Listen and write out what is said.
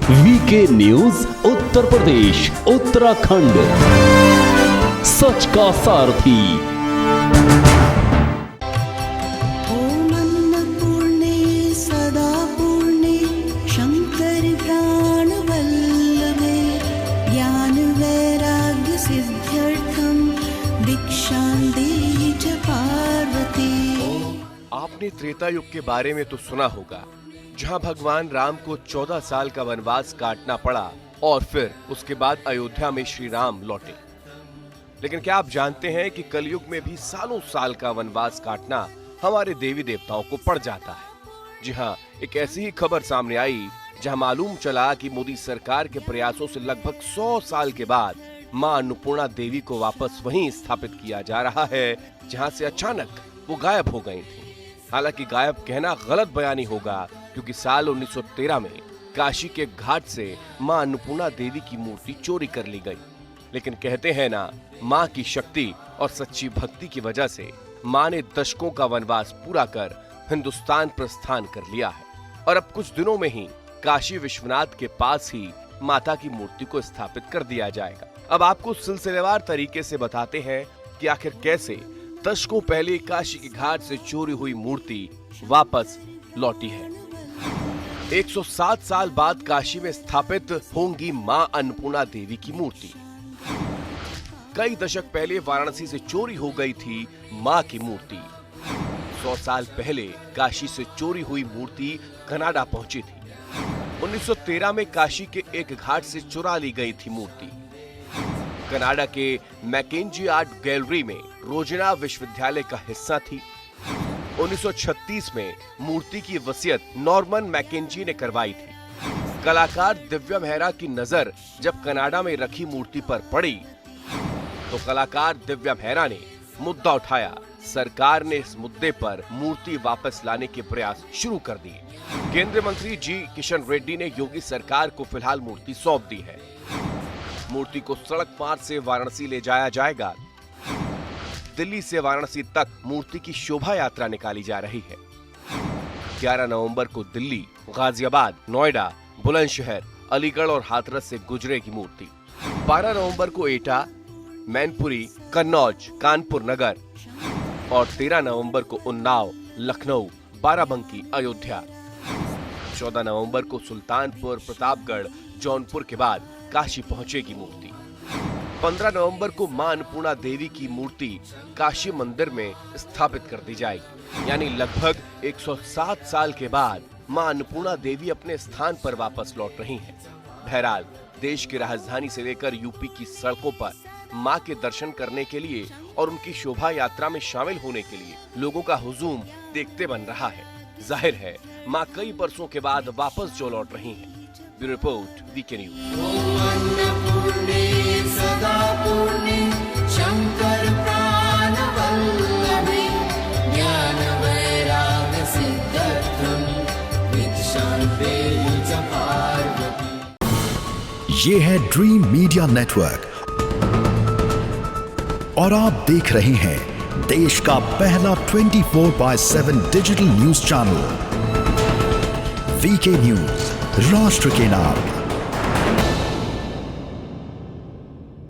VK news Uttar Pradesh Uttarakhand, सच का सारथी। ओम अन्नपूर्णे सदा पूर्णे शंकर प्राण वल्लभे ज्ञान वैराग्य सिद्ध्यर्थम दीक्षां देहि च पार्वती। आपने त्रेता युग के बारे में तो सुना होगा, जहां भगवान राम को 14 साल का वनवास काटना पड़ा और फिर उसके बाद अयोध्या में श्री राम लौटे। लेकिन क्या आप जानते हैं कि कलयुग में भी सालों साल का वनवास काटना हमारे देवी देवताओं को पड़ जाता है। जी हाँ, एक ऐसी ही खबर सामने आई जहां मालूम चला कि मोदी सरकार के प्रयासों से लगभग 100 साल के बाद मां अन्नपूर्णा देवी को वापस वहीं स्थापित किया जा रहा है जहां से अचानक वो गायब हो गई थी। हालांकि गायब कहना गलत बयानी होगा, क्योंकि साल 1913 में काशी के घाट से मां अन्नपूर्णा देवी की मूर्ति चोरी कर ली गई। लेकिन कहते हैं ना, मां की शक्ति और सच्ची भक्ति की वजह से मां ने दशकों का वनवास पूरा कर हिंदुस्तान प्रस्थान कर लिया है और अब कुछ दिनों में ही काशी विश्वनाथ के पास ही माता की मूर्ति को स्थापित कर दिया जाएगा। अब आपको सिलसिलेवार तरीके से बताते हैं कि आखिर कैसे दशकों पहले काशी के घाट से चोरी हुई मूर्ति वापस लौटी है। 107 साल बाद काशी में स्थापित होंगी मां अन्नपूर्णा देवी की मूर्ति। कई दशक पहले वाराणसी से चोरी हो गई थी मां की मूर्ति। 100 साल पहले काशी से चोरी हुई मूर्ति कनाडा पहुंची थी। 1913 में काशी के एक घाट से चुरा ली गई थी मूर्ति। कनाडा के मैकेंजी आर्ट गैलरी में रोजना विश्वविद्यालय का हिस्सा थी। 1936 में मूर्ति की वसीयत नॉर्मन मैकेंजी ने करवाई थी। कलाकार दिव्या मेहरा की नजर जब कनाडा में रखी मूर्ति पर पड़ी तो कलाकार दिव्या मेहरा ने मुद्दा उठाया। सरकार ने इस मुद्दे पर मूर्ति वापस लाने के प्रयास शुरू कर दिए। केंद्रीय मंत्री जी किशन रेड्डी ने योगी सरकार को फिलहाल मूर्ति सौंप दी है। मूर्ति को सड़क मार्ग से वाराणसी ले जाया जाएगा। दिल्ली से वाराणसी तक मूर्ति की शोभा यात्रा निकाली जा रही है। 11 नवंबर को दिल्ली, गाजियाबाद, नोएडा, बुलंदशहर, अलीगढ़ और हाथरस से गुजरेगी मूर्ति। 12 नवंबर को एटा, मैनपुरी, कन्नौज, कानपुर नगर और 13 नवंबर को उन्नाव, लखनऊ, बाराबंकी, अयोध्या। 14 नवंबर को सुल्तानपुर, प्रतापगढ़, जौनपुर के बाद काशी पहुंचेगी मूर्ति। 15 नवंबर को मां अन्नपूर्णा देवी की मूर्ति काशी मंदिर में स्थापित कर दी जाएगी। यानी लगभग 107 साल के बाद मां अन्नपूर्णा देवी अपने स्थान पर वापस लौट रही हैं। बहरहाल देश की राजधानी से लेकर यूपी की सड़कों पर मां के दर्शन करने के लिए और उनकी शोभा यात्रा में शामिल होने के लिए लोगों का हुजूम देखते बन रहा है। जाहिर है मां कई बरसों के बाद वापस जो लौट रही हैं। Bureau report, VK news. सदा पूर्णे शंकर प्राण वल्लभे ज्ञान वैराग्य सिद्ध्यर्थम दीक्षां देहि च पार्वती। ये है ड्रीम मीडिया नेटवर्क और आप देख रहे हैं देश का पहला 24/7 digital news channel VK news, राष्ट्र के नाम।